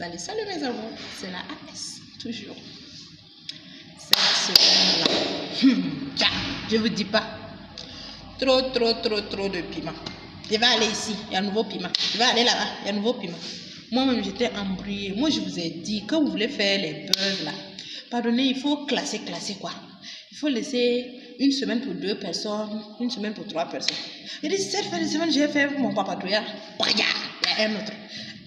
Salut mes amours, c'est la AS, toujours. Cette semaine-là, je vous dis pas, trop de piment. Je vais aller ici, il y a un nouveau piment. Je vais aller là-bas, il y a un nouveau piment. Moi-même, j'étais embrouillée. Moi, je vous ai dit, quand vous voulez faire les buzz là, pardonnez, il faut classer quoi. Il faut laisser une semaine pour 2 personnes, une semaine pour 3 personnes. J'ai dit, cette fin de semaine, je vais faire mon papatouilla. Il y a un autre.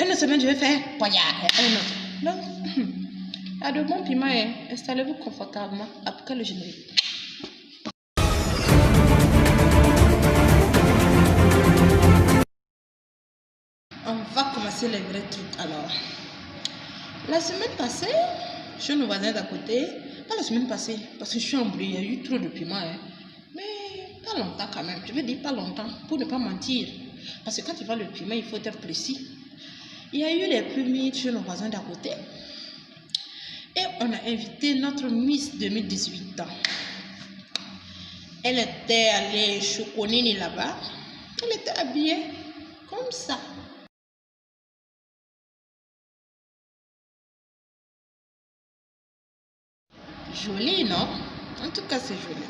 Une autre semaine, je vais faire il y a un autre. Donc, il y a de bons piments. Installez-vous confortablement après le générique. On va commencer les vrais trucs. Alors, la semaine passée, chez nos voisins d'à côté, pas la semaine passée, parce que je suis embrouillée, il y a eu trop de piments. Mais pas longtemps quand même. Je veux dire pas longtemps, pour ne pas mentir. Parce que quand tu vois le piment, il faut être précis. Il y a eu les premiers chez nos voisins d'à côté. Et on a invité notre Miss 2018 ans. Elle était allée choconiner là-bas. Elle était habillée comme ça. Jolie, non? En tout cas, c'est joli.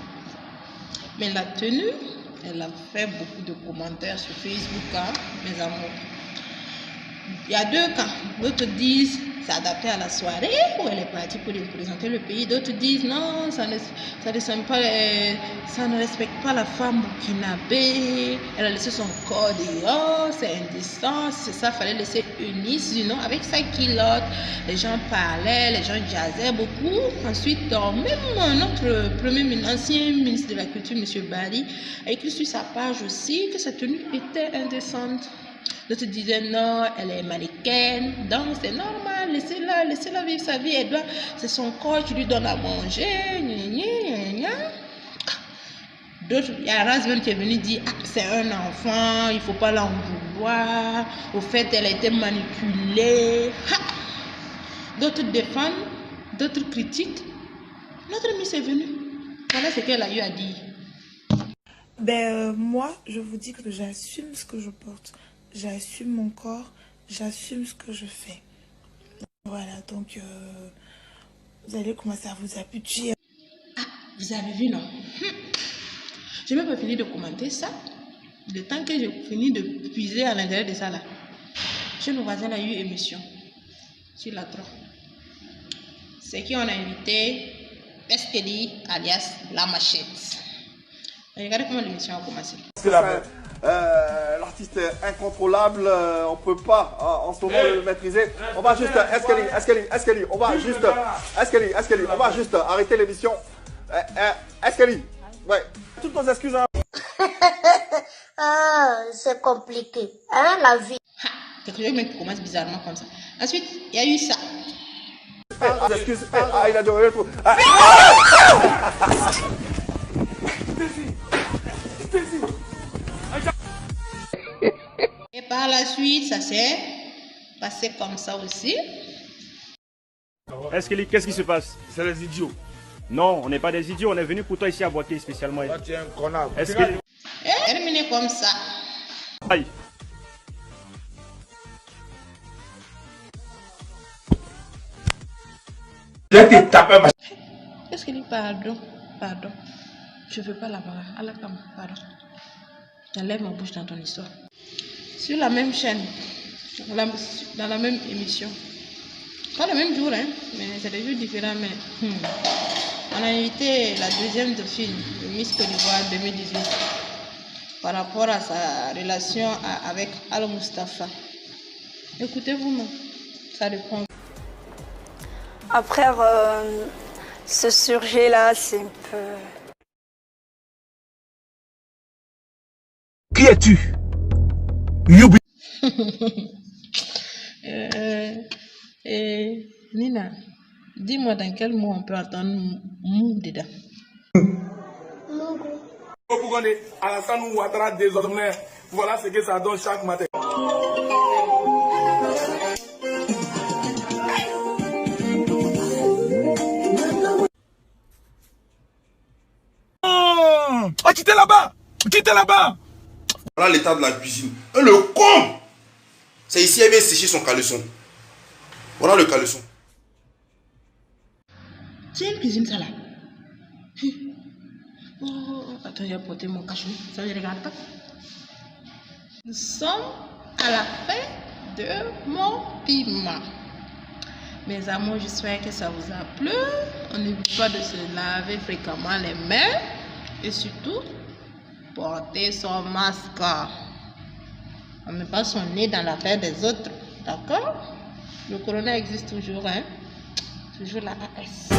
Mais la tenue, elle a fait beaucoup de commentaires sur Facebook, hein, mes amours. Il y a 2 cas. D'autres disent c'est adapté à la soirée où elle est partie pour représenter le pays. D'autres disent non, ça ne respecte pas la femme burkinabé. Elle a laissé son corps dehors, c'est indécent. C'est ça, il fallait laisser unis. Sinon, avec sa culotte, les gens parlaient, les gens jazzaient beaucoup. Ensuite, même notre ancien ministre de la Culture, M. Bari, a écrit sur sa page aussi que sa tenue était indécente. D'autres disaient non, elle est mannequin, donc c'est normal, laissez-la vivre sa vie, c'est son corps, tu lui donnes à manger, D'autres, il y a Razven qui est venu dire c'est un enfant, il ne faut pas l'en vouloir, au fait elle a été manipulée. D'autres défendent, d'autres critiquent. Notre Miss est venue, voilà ce qu'elle a eu à dire. Moi, je vous dis que j'assume ce que je porte. J'assume mon corps, j'assume ce que je fais. Voilà, donc vous allez commencer à vous habituer. Vous avez vu, non? Je n'ai même pas fini de commenter ça. Le temps que j'ai fini de puiser à l'intérieur de ça là. Chez nos voisins, il y a eu émission sur la 3. C'est qui on a invité Eskeli alias La Machette. Regardez comment l'émission a commencé. L'artiste est incontrôlable, on peut pas en ce moment le maîtriser. On va juste, Eskeli, on va juste, Eskeli, on va juste arrêter l'émission. Eskeli, ouais, toutes nos excuses. Hein. Ah, c'est compliqué, hein, la vie. Quelque chose qui commence bizarrement comme ça. Ensuite, il y a eu ça. Excuse, il a de tout. Et par la suite, ça s'est passé comme ça aussi. Qu'est-ce qui se passe? C'est les idiots. Non, on n'est pas des idiots, on est venu pour toi ici à Boaké spécialement. Toi, tu es un connard. Terminé comme ça. Aïe. Je vais te taper, ma... Qu'est-ce qu'il dit? Pardon. Je ne veux pas la voir. Pardon. J'enlève ma bouche dans ton histoire. Sur la même chaîne, dans la même émission. Pas le même jour, hein, mais c'est des jours différents. Mais on a invité la deuxième dauphine de Miss Côte d'Ivoire 2018 par rapport à sa relation avec Al Mustafa. Écoutez-vous, non? Ça dépend. Après ce sujet-là, c'est un peu... Qui es-tu? Nina, dis-moi dans quel mot on peut entendre mou dedans. Pourquoi on est Alassane Ouattara désormais? Voilà ce que ça donne chaque matin. Oh, quittez là-bas! Voilà l'état de la cuisine. Et le con! C'est ici, elle vient sécher son caleçon. Voilà le caleçon. C'est une cuisine ça là. Oh, attends, j'ai porté mon cachou. Ça, je regarde pas. Nous sommes à la fin de mon piment. Mes amours, j'espère que ça vous a plu. On n'oublie pas de se laver fréquemment les mains. Et surtout, porter son masque. On ne met pas son nez dans l'affaire des autres. D'accord? Le corona existe toujours, hein? Toujours la AS.